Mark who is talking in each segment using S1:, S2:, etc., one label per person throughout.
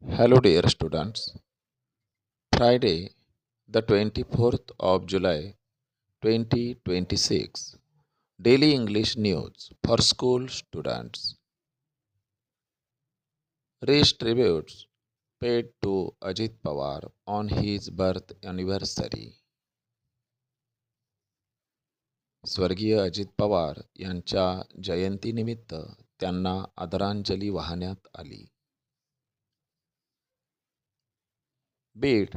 S1: Hello, dear students. Friday, the 24th of July 2026. Daily English News for School Students. Race tributes paid to Ajit Pawar on his birth anniversary. स्वर्गीय अजित पवार यांच्या जयंतीनिमित्त त्यांना आदरांजली वाहण्यात आली. Bid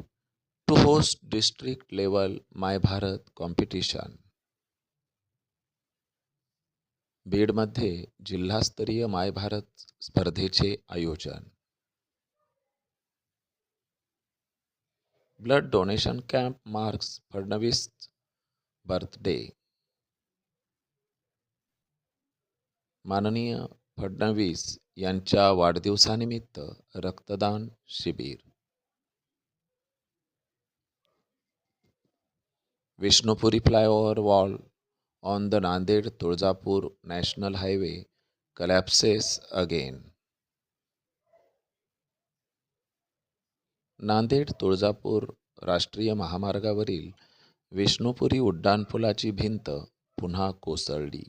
S1: to host district level My Bharat competition. बीडमध्ये जिल्हास्तरीय माय भारत स्पर्धेचे आयोजन. Blood donation camp marks Fadnavis birthday. माननीय फडणवीस यांच्या वाढदिवसानिमित्त रक्तदान शिबिर. Vishnupuri flyover wall on the Nanded Tuljapur national highway collapses again. Nanded Tuljapur राष्ट्रीय महामार्गावरील विष्णुपुरी उड्डाणपुलाची भिंत पुन्हा कोसळली.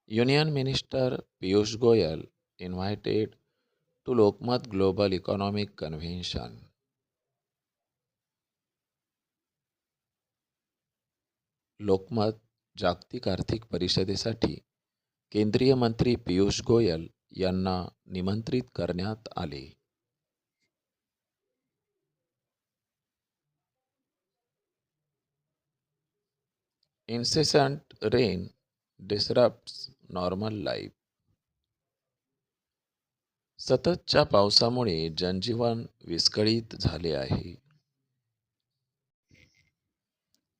S1: Union minister Piyush Goyal invited to Lokmat global economic convention. Lokmat जागतिक आर्थिक परिषदेसाठी केंद्रीय मंत्री पीयूष गोयल यांना निमंत्रित करण्यात आले. Incessant rain disrupts normal life. सततच्या पावसामुळे जनजीवन विस्कळीत झाले आहे.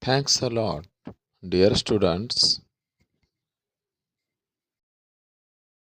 S1: Thanks a lot, dear students.